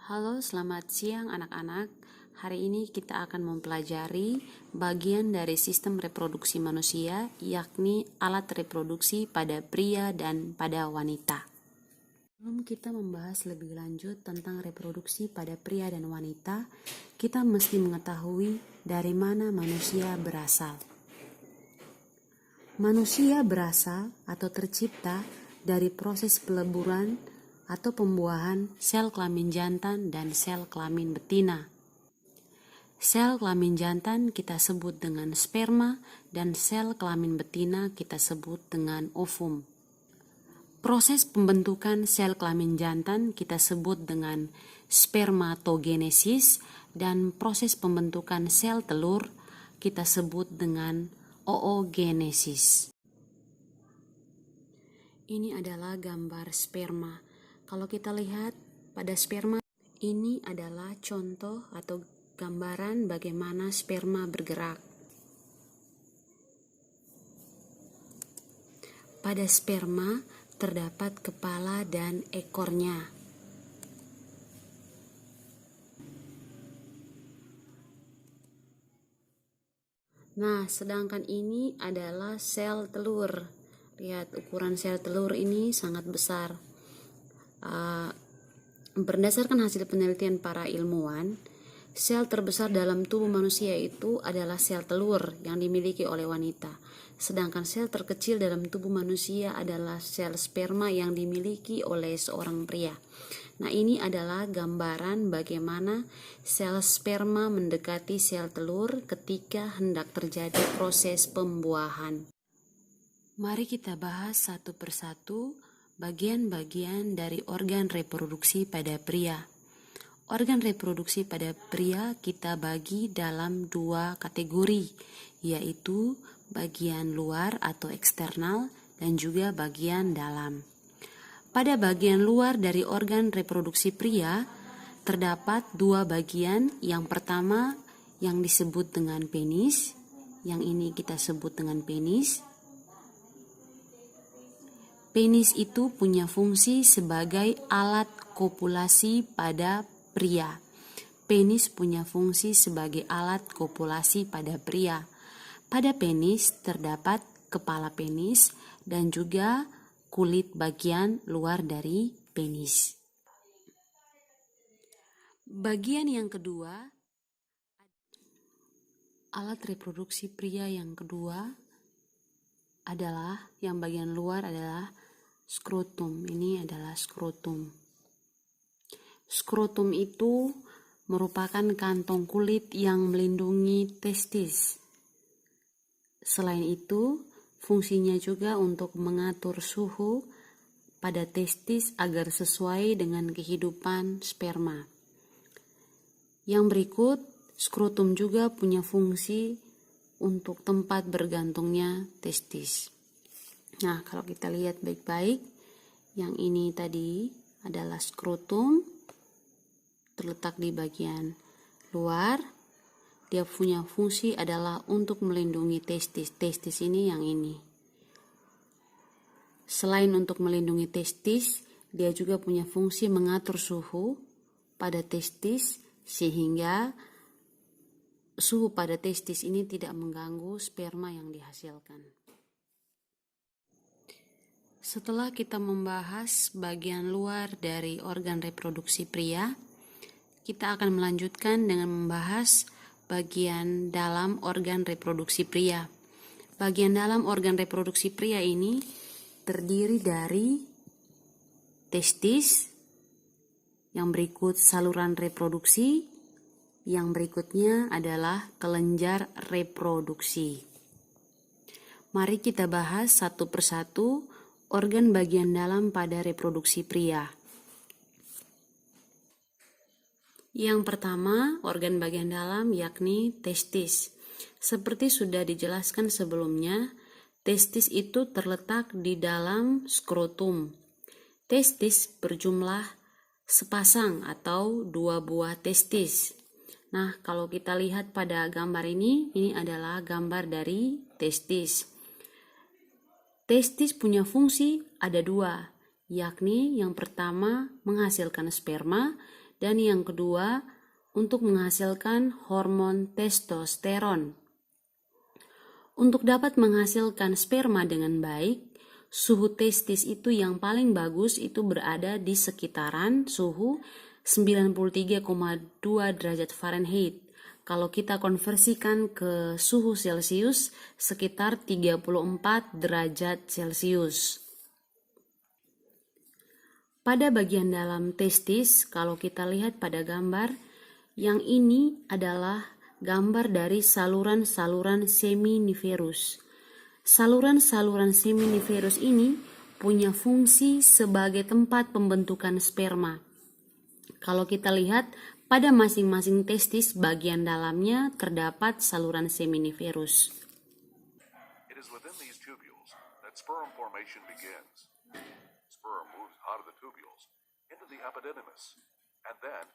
Halo, selamat siang anak-anak. Hari ini kita akan mempelajari bagian dari sistem reproduksi manusia, yakni alat reproduksi pada pria dan pada wanita. Sebelum kita membahas lebih lanjut tentang reproduksi pada pria dan wanita, kita mesti mengetahui dari mana manusia berasal. Manusia berasal atau tercipta dari proses peleburan atau pembuahan sel kelamin jantan dan sel kelamin betina. Sel kelamin jantan kita sebut dengan sperma dan sel kelamin betina kita sebut dengan ovum. Proses pembentukan sel kelamin jantan kita sebut dengan spermatogenesis dan proses pembentukan sel telur kita sebut dengan oogenesis. Ini adalah gambar sperma. Kalau kita lihat pada sperma, ini adalah contoh atau gambaran bagaimana sperma bergerak. Pada sperma terdapat kepala dan ekornya. Nah, sedangkan ini adalah sel telur. Lihat, ukuran sel telur ini sangat besar. Berdasarkan hasil penelitian para ilmuwan, sel terbesar dalam tubuh manusia itu adalah sel telur yang dimiliki oleh wanita. Sedangkan sel terkecil dalam tubuh manusia adalah sel sperma yang dimiliki oleh seorang pria. Nah, ini adalah gambaran bagaimana sel sperma mendekati sel telur ketika hendak terjadi proses pembuahan. Mari kita bahas satu persatu bagian-bagian dari organ reproduksi pada pria. Organ reproduksi pada pria kita bagi dalam dua kategori, yaitu bagian luar atau eksternal dan juga bagian dalam. Pada bagian luar dari organ reproduksi pria terdapat dua bagian. Yang pertama yang disebut dengan penis, yang ini kita sebut dengan penis. Penis itu punya fungsi sebagai alat kopulasi pada pria. Penis punya fungsi sebagai alat kopulasi pada pria. Pada penis terdapat kepala penis dan juga kulit bagian luar dari penis. Bagian yang kedua, alat reproduksi pria yang kedua adalah yang bagian luar adalah skrotum. Ini adalah skrotum. Skrotum itu merupakan kantong kulit yang melindungi testis. Selain itu, fungsinya juga untuk mengatur suhu pada testis agar sesuai dengan kehidupan sperma. Yang berikut, skrotum juga punya fungsi untuk tempat bergantungnya testis. Nah, kalau kita lihat baik-baik, yang ini tadi adalah skrotum, terletak di bagian luar. Dia punya fungsi adalah untuk melindungi testis. Testis ini yang ini. Selain untuk melindungi testis, dia juga punya fungsi mengatur suhu pada testis sehingga suhu pada testis ini tidak mengganggu sperma yang dihasilkan. Setelah kita membahas bagian luar dari organ reproduksi pria, kita akan melanjutkan dengan membahas bagian dalam organ reproduksi pria. Bagian dalam organ reproduksi pria ini terdiri dari testis, yang berikut saluran reproduksi, yang berikutnya adalah kelenjar reproduksi. Mari kita bahas satu persatu organ bagian dalam pada reproduksi pria. Yang pertama, organ bagian dalam yakni testis. Seperti sudah dijelaskan sebelumnya, testis itu terletak di dalam skrotum. Testis berjumlah sepasang atau dua buah testis. Nah, kalau kita lihat pada gambar ini adalah gambar dari testis. Testis punya fungsi ada dua, yakni yang pertama menghasilkan sperma dan yang kedua untuk menghasilkan hormon testosteron. Untuk dapat menghasilkan sperma dengan baik, suhu testis itu yang paling bagus itu berada di sekitaran suhu 93,2 derajat Fahrenheit. Kalau kita konversikan ke suhu Celcius, sekitar 34 derajat Celcius. Pada bagian dalam testis, kalau kita lihat pada gambar, yang ini adalah gambar dari saluran-saluran seminiferus. Saluran-saluran seminiferus ini punya fungsi sebagai tempat pembentukan sperma. Kalau kita lihat, pada masing-masing testis bagian dalamnya terdapat saluran seminiferus. It is within these tubules that sperm formation begins. Sperm moves out of the tubules into the epididymis, and then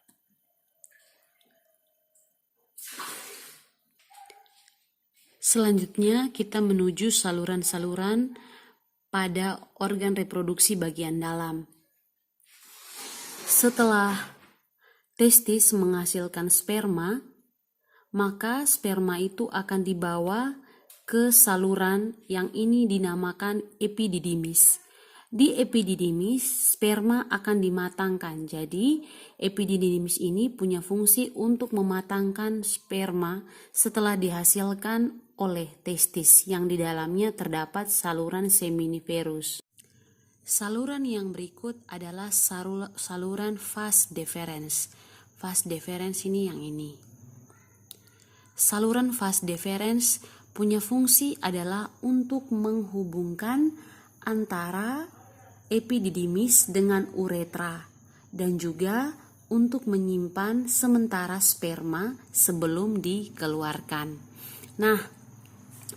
selanjutnya kita menuju saluran-saluran pada organ reproduksi bagian dalam. Setelah testis menghasilkan sperma, maka sperma itu akan dibawa ke saluran yang ini dinamakan epididymis. Di epididymis, sperma akan dimatangkan. Jadi, epididymis ini punya fungsi untuk mematangkan sperma setelah dihasilkan oleh testis yang di dalamnya terdapat saluran seminiferus. Saluran yang berikut adalah saluran vas deferens. Vas deferens ini yang ini. Saluran vas deferens punya fungsi adalah untuk menghubungkan antara epididymis dengan uretra dan juga untuk menyimpan sementara sperma sebelum dikeluarkan. Nah,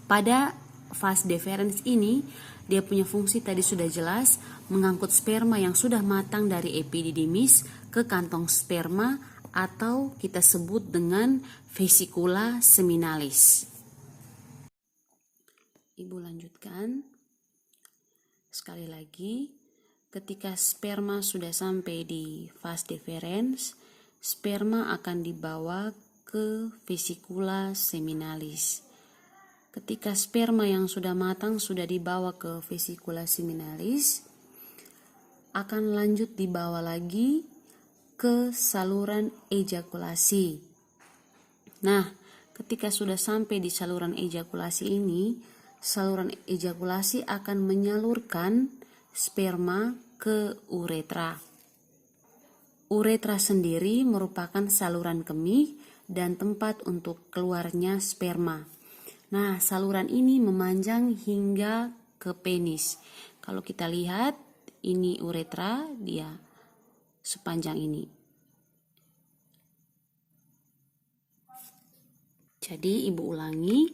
pada vas deferens ini dia punya fungsi tadi sudah jelas, mengangkut sperma yang sudah matang dari epididymis ke kantong sperma atau kita sebut dengan vesicula seminalis. Ibu lanjutkan. Sekali lagi, ketika sperma sudah sampai di vas deferens, sperma akan dibawa ke vesicula seminalis. Ketika sperma yang sudah matang sudah dibawa ke vesicula seminalis, akan lanjut dibawa lagi ke saluran ejakulasi. Nah, ketika sudah sampai di saluran ejakulasi ini, saluran ejakulasi akan menyalurkan sperma ke uretra. Uretra sendiri merupakan saluran kemih dan tempat untuk keluarnya sperma. Nah, saluran ini memanjang hingga ke penis. Kalau kita lihat, ini uretra, dia sepanjang ini. Jadi, ibu ulangi,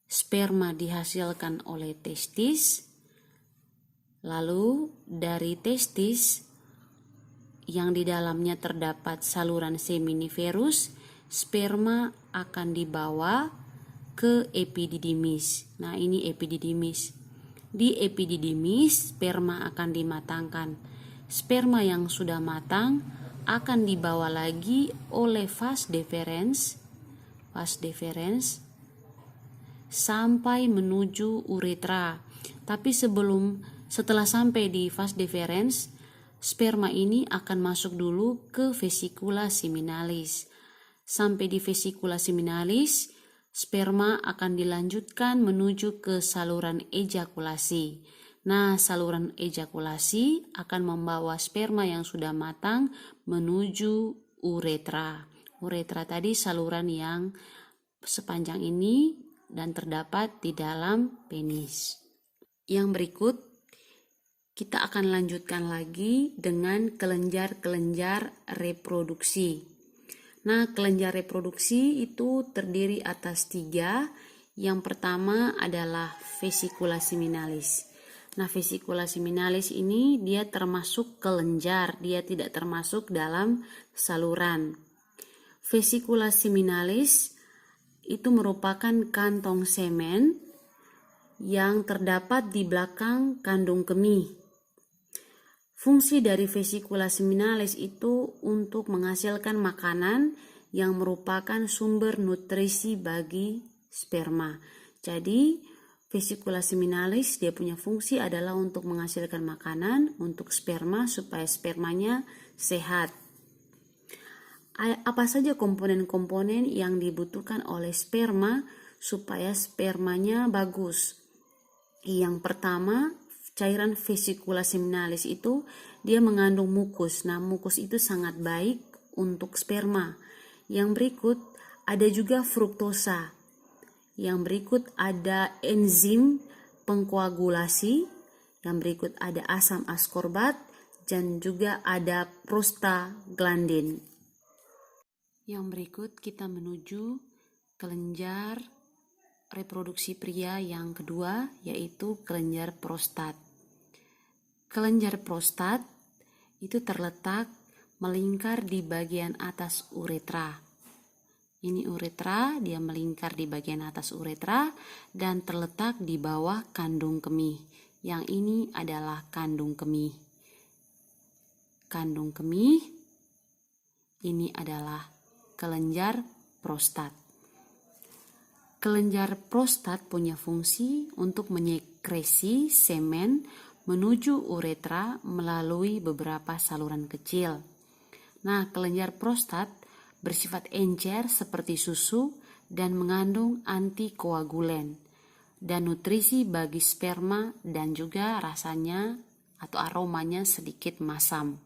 sperma dihasilkan oleh testis, lalu dari testis yang di dalamnya terdapat saluran seminiferus, sperma akan dibawa ke epididymis. Nah, ini epididymis. Di epididymis, sperma akan dimatangkan. Sperma yang sudah matang akan dibawa lagi oleh vas deferens sampai menuju uretra. Tapi setelah sampai di vas deferens, sperma ini akan masuk dulu ke vesicula seminalis. Sampai di vesicula seminalis, sperma akan dilanjutkan menuju ke saluran ejakulasi. Nah, saluran ejakulasi akan membawa sperma yang sudah matang menuju uretra. Uretra tadi saluran yang sepanjang ini dan terdapat di dalam penis. Yang berikut kita akan lanjutkan lagi dengan kelenjar-kelenjar reproduksi. Nah, kelenjar reproduksi itu terdiri atas 3. Yang pertama adalah vesicula seminalis. Nah, vesicula seminalis ini dia termasuk kelenjar, dia tidak termasuk dalam saluran. Vesicula seminalis itu merupakan kantong semen yang terdapat di belakang kandung kemih. Fungsi dari vesikula seminalis itu untuk menghasilkan makanan yang merupakan sumber nutrisi bagi sperma. Jadi, vesikula seminalis dia punya fungsi adalah untuk menghasilkan makanan untuk sperma supaya spermanya sehat. Apa saja komponen-komponen yang dibutuhkan oleh sperma supaya spermanya bagus? Yang pertama, cairan vesikula seminalis itu dia mengandung mukus. Nah, mukus itu sangat baik untuk sperma. Yang berikut ada juga fruktosa. Yang berikut ada enzim pengkoagulasi. Yang berikut ada asam askorbat dan juga ada prostaglandin. Yang berikut kita menuju kelenjar reproduksi pria yang kedua, yaitu kelenjar prostat. Kelenjar prostat itu terletak melingkar di bagian atas uretra. Ini uretra, dia melingkar di bagian atas uretra dan terletak di bawah kandung kemih. Yang ini adalah kandung kemih. Kandung kemih ini adalah kelenjar prostat. Kelenjar prostat punya fungsi untuk menyekresi semen menuju uretra melalui beberapa saluran kecil. Nah, kelenjar prostat bersifat encer seperti susu dan mengandung antikoagulen dan nutrisi bagi sperma dan juga rasanya atau aromanya sedikit masam.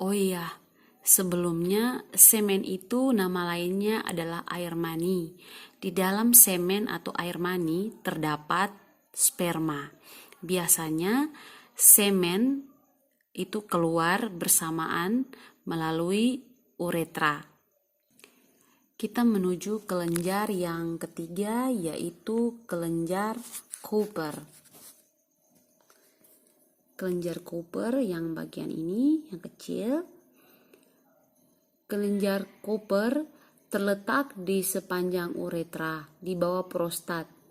Oh iya, sebelumnya semen itu nama lainnya adalah air mani. Di dalam semen atau air mani terdapat sperma. Biasanya semen itu keluar bersamaan melalui uretra. Kita menuju kelenjar yang ketiga, yaitu kelenjar Cooper. Kelenjar Cooper yang bagian ini, yang kecil. Kelenjar Cooper terletak di sepanjang uretra, di bawah prostat.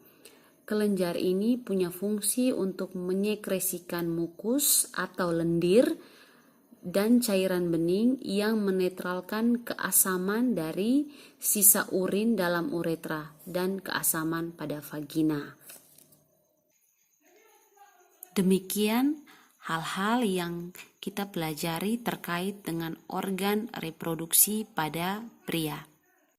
Kelenjar ini punya fungsi untuk menyekresikan mukus atau lendir dan cairan bening yang menetralkan keasaman dari sisa urin dalam uretra dan keasaman pada vagina. Demikian hal-hal yang kita pelajari terkait dengan organ reproduksi pada pria.